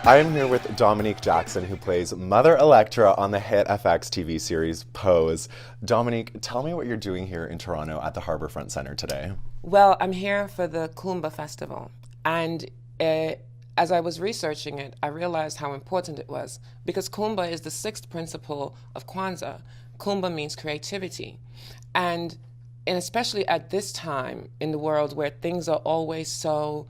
I am here with Dominique Jackson, who plays Mother Electra on the hit FX TV series Pose. Dominique, tell me what you're doing here in Toronto at the Harbourfront Centre today. Well, I'm here for the Kumba Festival, and as I was researching it, I realized how important it was, because Kumba is the sixth principle of Kwanzaa. Kumba means creativity, and especially at this time in the world where things are always so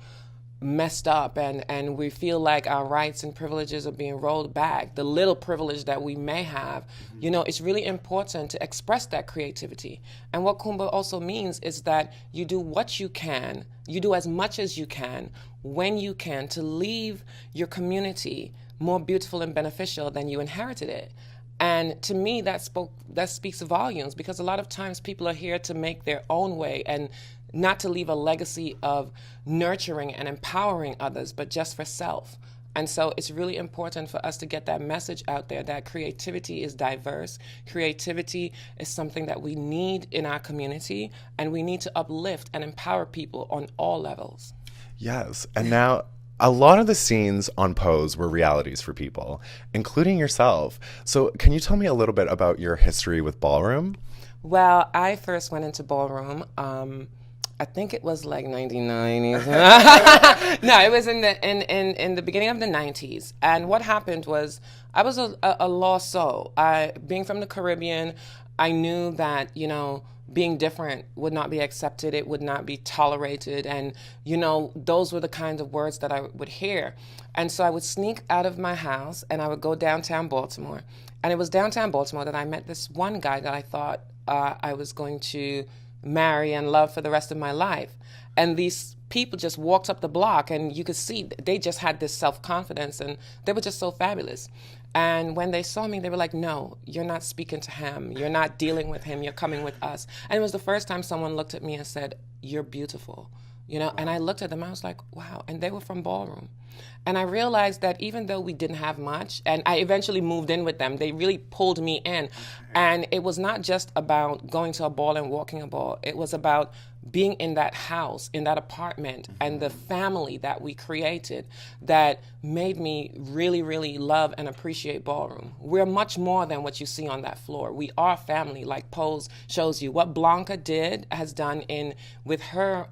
messed up and we feel like our rights and privileges are being rolled back, the little privilege that we may have, it's really important to express that creativity. And what Kumba also means is that you do what you can, you do as much as you can, when you can, to leave your community more beautiful and beneficial than you inherited it. And to me, that speaks volumes, because a lot of times people are here to make their own way and not to leave a legacy of nurturing and empowering others, but just for self. And so it's really important for us to get that message out there that creativity is diverse. Creativity is something that we need in our community, and we need to uplift and empower people on all levels. Yes, and now a lot of the scenes on Pose were realities for people, including yourself. So can you tell me a little bit about your history with ballroom? Well, I first went into ballroom, I think it was like 99. No, it was in the beginning of the 90s. And what happened was, I was a lost soul. Being from the Caribbean, I knew that, being different would not be accepted, it would not be tolerated, and those were the kinds of words that I would hear. And so I would sneak out of my house and I would go downtown Baltimore. And it was downtown Baltimore that I met this one guy that I thought I was going to marry and love for the rest of my life. And these people just walked up the block, and you could see they just had this self-confidence, and they were just so fabulous. And when they saw me, they were like, no, you're not speaking to him. You're not dealing with him. You're coming with us. And it was the first time someone looked at me and said, you're beautiful. And I looked at them, I was like, wow. And they were from ballroom. And I realized that even though we didn't have much, and I eventually moved in with them, they really pulled me in. And it was not just about going to a ball and walking a ball. It was about being in that house, in that apartment, and the family that we created that made me really, really love and appreciate ballroom. We're much more than what you see on that floor. We are family, like Pose shows you. What Blanca has done with her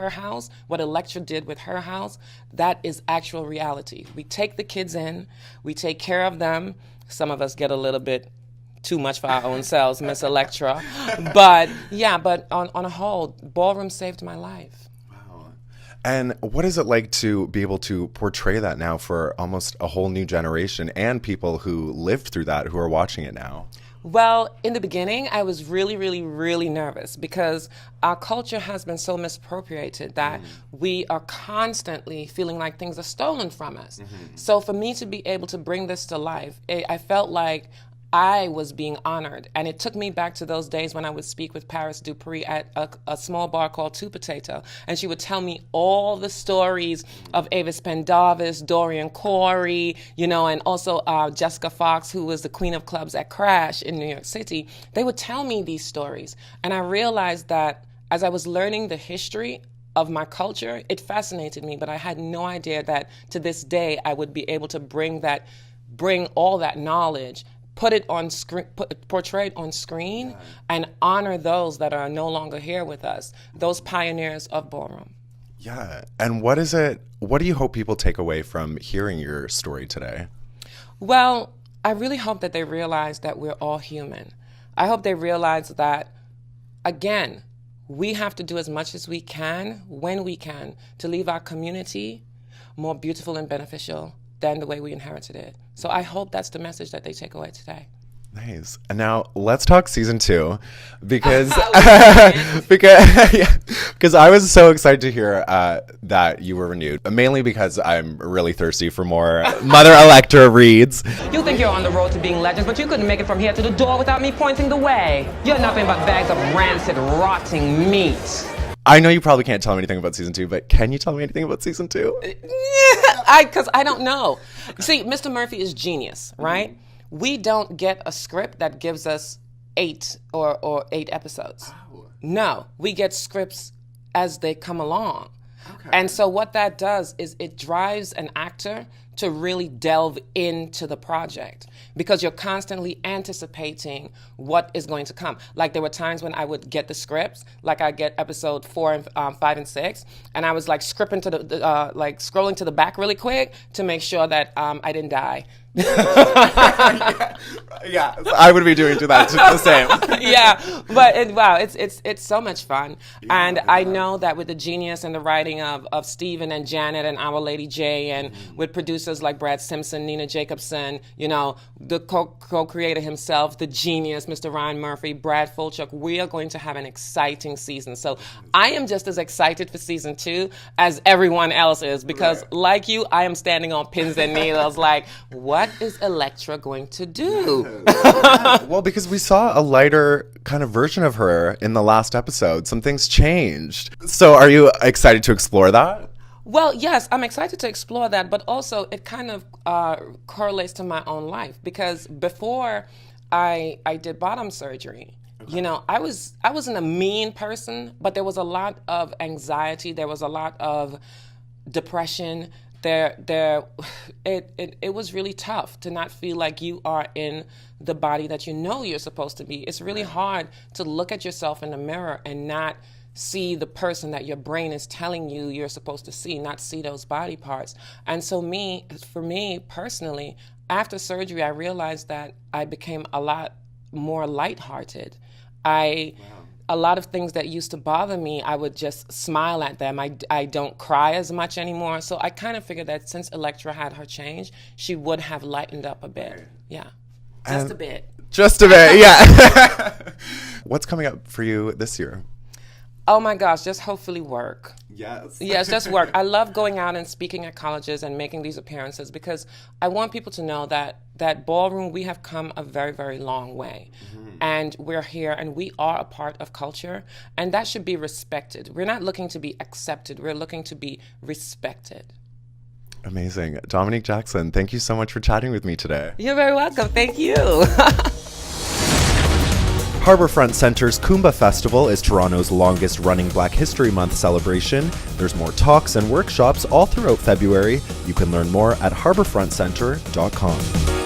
house, what Electra did with her house, that is actual reality. We take the kids in, we take care of them. Some of us get a little bit too much for our own selves, Miss Electra. But on a whole, ballroom saved my life. Wow. And what is it like to be able to portray that now for almost a whole new generation and people who lived through that, who are watching it now? Well, in the beginning, I was really, really, really nervous, because our culture has been so misappropriated that we are constantly feeling like things are stolen from us. So for me to be able to bring this to life, I felt like I was being honored. And it took me back to those days when I would speak with Paris Dupree at a small bar called Two Potato. And she would tell me all the stories of Avis Pendarvis, Dorian Corey, and also Jessica Fox, who was the queen of clubs at Crash in New York City. They would tell me these stories. And I realized that as I was learning the history of my culture, it fascinated me, but I had no idea that to this day I would be able to bring all that knowledge, put it on screen, portrayed on screen, and honor those that are no longer here with us, those pioneers of ballroom. Yeah, and what do you hope people take away from hearing your story today? Well, I really hope that they realize that we're all human. I hope they realize that, again, we have to do as much as we can, when we can, to leave our community more beautiful and beneficial than the way we inherited it. So I hope that's the message that they take away today. Nice. And now let's talk season 2, because because I was so excited to hear that you were renewed, mainly because I'm really thirsty for more Mother Electra reads. You think you're on the road to being legends, but you couldn't make it from here to the door without me pointing the way. You're nothing but bags of rancid, rotting meat. I know you probably can't tell me anything about season 2, but can you tell me anything about season 2? Because I don't know. See, Mr. Murphy is genius, right? We don't get a script that gives us 8 episodes. Wow. No, we get scripts as they come along. Okay. And so what that does is it drives an actor to really delve into the project because you're constantly anticipating what is going to come. Like there were times when I would get the scripts, like I get episode 4 and 5 and 6, and I was like scrolling to the back really quick to make sure that I didn't die. Yeah, I would be doing that the same. Yeah, but it's so much fun, and I know that with the genius and the writing of Steven and Janet and Our Lady J, and with producers like Brad Simpson, Nina Jacobson, you know, the co-creator himself, the genius, Mr. Ryan Murphy, Brad Fulchuk, we are going to have an exciting season. So I am just as excited for season 2 as everyone else is, because like you, I am standing on pins and needles, like, what is Elektra going to do? Well, because we saw a lighter kind of version of her in the last episode. Some things changed. So are you excited to explore that? Well, yes, I'm excited to explore that, but also it kind of correlates to my own life, because before I did bottom surgery, you know, I wasn't a mean person, but there was a lot of anxiety, there was a lot of depression. It was really tough to not feel like you are in the body that you know you're supposed to be. It's really hard to look at yourself in the mirror and not see the person that your brain is telling you you're supposed to see, not see those body parts. And so for me personally, after surgery, I realized that I became a lot more lighthearted. A lot of things that used to bother me, I would just smile at them. I don't cry as much anymore. So I kind of figured that since Elektra had her change, she would have lightened up a bit. Yeah. Just a bit. Just a bit, yeah. What's coming up for you this year? Oh my gosh, just hopefully work. Yes. Yes, just work. I love going out and speaking at colleges and making these appearances because I want people to know that ballroom, we have come a very, very long way. Mm-hmm. And we're here and we are a part of culture, and that should be respected. We're not looking to be accepted. We're looking to be respected. Amazing. Dominique Jackson, thank you so much for chatting with me today. You're very welcome. Thank you. Harbourfront Centre's Kumba Festival is Toronto's longest-running Black History Month celebration. There's more talks and workshops all throughout February. You can learn more at harbourfrontcentre.com.